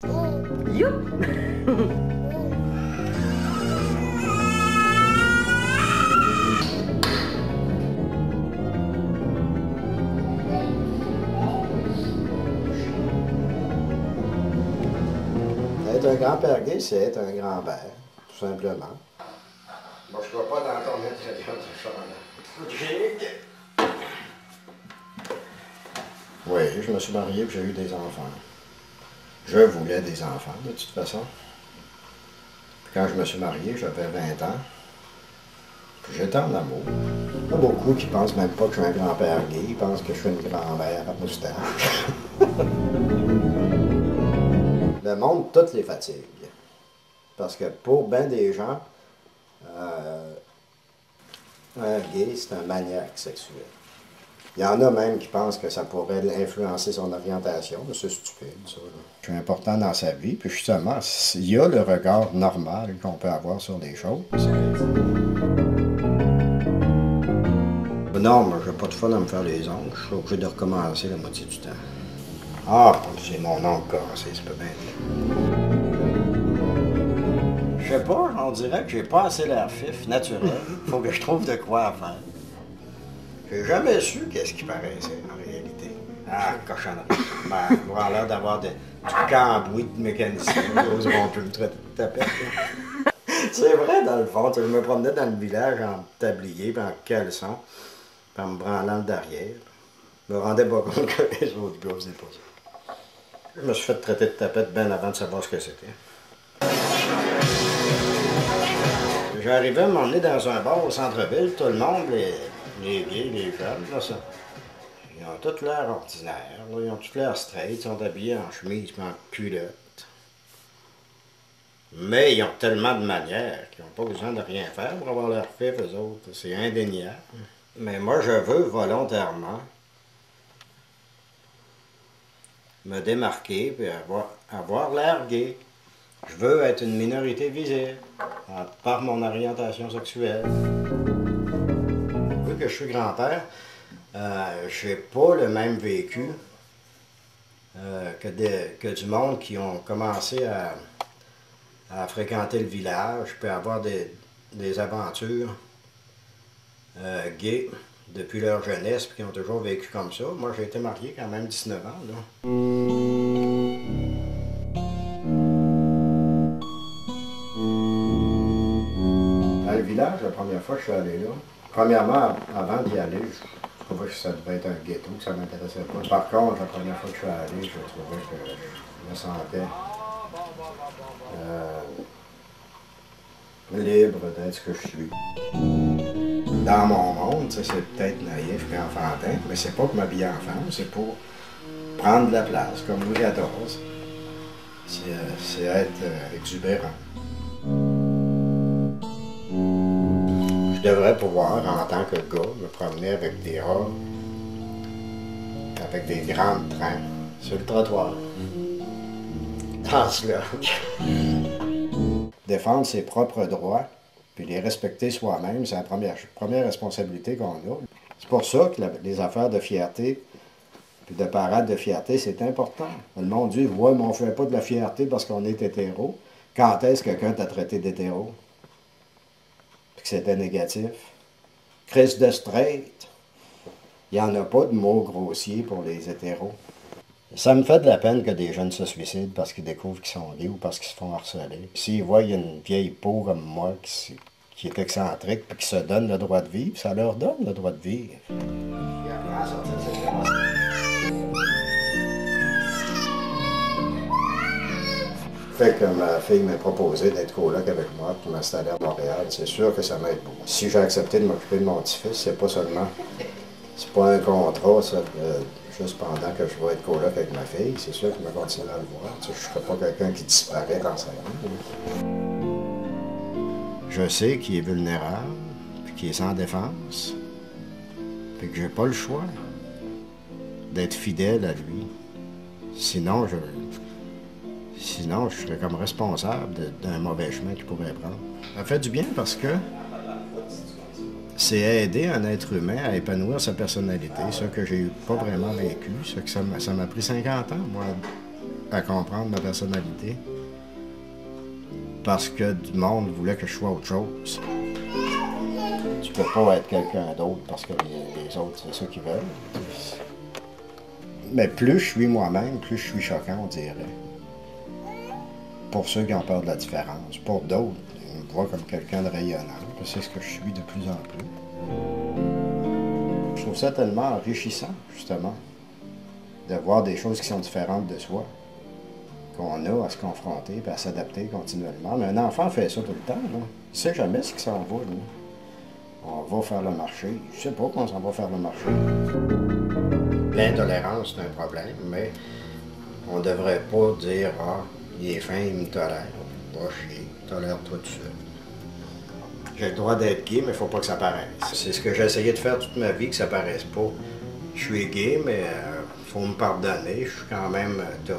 Youp! Être un grand-père gay, c'est être un grand-père, tout simplement. Moi, je ne vais pas dans ton intérieur de chambre. Oui, je me suis marié et j'ai eu des enfants. Je voulais des enfants, de toute façon. Puis quand je me suis marié, j'avais 20 ans. Puis j'étais en amour. Il y en a beaucoup qui pensent même pas que je suis un grand-père gay. Ils pensent que je suis une grand-mère à moustache. Le monde, toutes les fatigues. Parce que pour bien des gens, un gay, c'est un maniaque sexuel. Il y en a même qui pensent que ça pourrait influencer son orientation, mais c'est stupide, ça. Je suis important dans sa vie, puis justement, il y a le regard normal qu'on peut avoir sur les choses. Non, moi, j'ai pas de fun à me faire les ongles. Je suis obligé de recommencer la moitié du temps. Ah, c'est mon ongle cassé, ça peut bien être. Je sais pas, on dirait que j'ai pas assez l'air fif, naturel. Faut que je trouve de quoi à faire. J'ai jamais su qu'est-ce qui paraissait en réalité. Ah, cochonnerie. Ben, avoir l'air d'avoir du cambouis de mécanicien. Ils vont plus me traiter de tapette. C'est vrai, dans le fond. Je me promenais dans le village en tablier, puis en caleçon, puis en me branlant le derrière. Je me rendais pas compte que les autres gars faisaient pas ça. Je me suis fait traiter de tapette bien avant de savoir ce que c'était. J'arrivais à m'emmener dans un bar au centre-ville, tout le monde, les gays, les jeunes, là, ça. Ils ont tout l'air ordinaire, là, ils ont tout l'air straight, ils sont habillés en chemise et en culotte. Mais ils ont tellement de manières qu'ils n'ont pas besoin de rien faire pour avoir leur fif, eux autres. C'est indéniable. Mais moi, je veux volontairement me démarquer et avoir l'air gay. Je veux être une minorité visible par mon orientation sexuelle. Vu que je suis grand-père, je n'ai pas le même vécu que du monde qui ont commencé à fréquenter le village, puis avoir des aventures gays depuis leur jeunesse, puis qui ont toujours vécu comme ça. Moi, j'ai été marié quand même 19 ans, là. Dans le village, la première fois que je suis allé là, premièrement, avant d'y aller, je trouvais que ça devait être un ghetto, que ça ne m'intéressait pas. Par contre, la première fois que je suis allé, je trouvais que je me sentais libre d'être ce que je suis. Dans mon monde, c'est peut-être naïf et enfantin, mais c'est pas pour m'habiller en femme, c'est pour prendre de la place, comme Louis XIV. C'est être exubérant. Je devrais pouvoir, en tant que gars, me promener avec des robes, avec des grandes trains, sur le trottoir. Dans ce Défendre ses propres droits, puis les respecter soi-même, c'est la première responsabilité qu'on a. C'est pour ça que les affaires de fierté, puis de parade de fierté, c'est important. Le monde dit, ouais, mais on ne fait pas de la fierté parce qu'on est hétéro. Quand est-ce que quelqu'un t'a traité d'hétéro? Puis que c'était négatif. Chris de straight. Il n'y en a pas de mots grossiers pour les hétéros. Ça me fait de la peine que des jeunes se suicident parce qu'ils découvrent qu'ils sont gays ou parce qu'ils se font harceler. S'ils voient une vieille peau comme moi qui est excentrique et qui se donne le droit de vivre, ça leur donne le droit de vivre. Fait que ma fille m'a proposé d'être coloc avec moi pour m'installer à Montréal. C'est sûr que ça m'aide beaucoup. Si j'ai accepté de m'occuper de mon petit-fils, c'est pas seulement... C'est pas un contrat, ça, juste pendant que je vais être coloc avec ma fille. C'est sûr que je vais continuer à le voir. Tu sais, je ne serai pas quelqu'un qui disparaît dans sa vie. Je sais qu'il est vulnérable, puis qu'il est sans défense, puis que j'ai pas le choix d'être fidèle à lui. Sinon, je serais comme responsable d'un mauvais chemin qu'il pourrait prendre. Ça fait du bien parce que c'est aider un être humain à épanouir sa personnalité, ce que j'ai pas vraiment vécu, ce que ça m'a pris 50 ans, moi, à comprendre ma personnalité. Parce que du monde voulait que je sois autre chose. Tu peux pas être quelqu'un d'autre parce que les autres, c'est ça qu'ils veulent. Mais plus je suis moi-même, plus je suis choquant, on dirait. Pour ceux qui ont peur de la différence. Pour d'autres, ils me voient comme quelqu'un de rayonnant. C'est ce que je suis de plus en plus. Je trouve ça tellement enrichissant, justement, de voir des choses qui sont différentes de soi, qu'on a à se confronter et à s'adapter continuellement. Mais un enfant fait ça tout le temps, là. Il ne sait jamais ce qui s'en va, là. On va faire le marché. Je sais pas qu'on s'en va faire le marché. L'intolérance, c'est un problème, mais on devrait pas dire « Ah, il est fin, il me tolère. » Pas chier, tolère-toi tout seul. J'ai le droit d'être gay, mais il ne faut pas que ça paraisse. C'est ce que j'ai essayé de faire toute ma vie, que ça paraisse pas. Je suis gay, mais faut me pardonner, je suis quand même tough.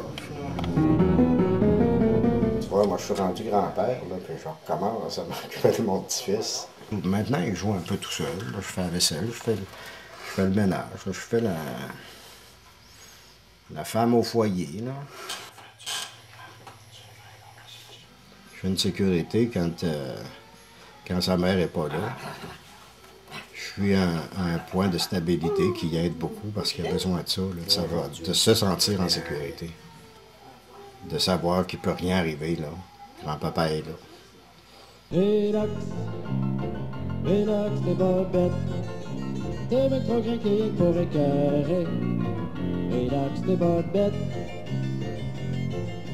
Tu vois, moi je suis rendu grand-père, là, puis je recommence à m'occuper de mon petit-fils. Maintenant, il joue un peu tout seul. Là, je fais la vaisselle, je fais le ménage, là, je fais la femme au foyer. Là. Je fais une sécurité quand sa mère n'est pas là. Je suis à un point de stabilité qui aide beaucoup parce qu'il a besoin de ça, là, de savoir, de se sentir en sécurité. De savoir qu'il ne peut rien arriver, là. Grand-papa est là. Relax, t'es pas bête. T'es bien trop craqué pour écœurer. Relax, t'es pas bête.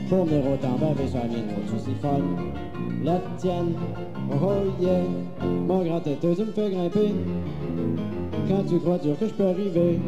Pour venir autant baver sur la mienne, faut-tu si fun? La tienne, oh yeah. Mon grand têteux, tu me fais grimper. Quand tu crois dur que je peux arriver.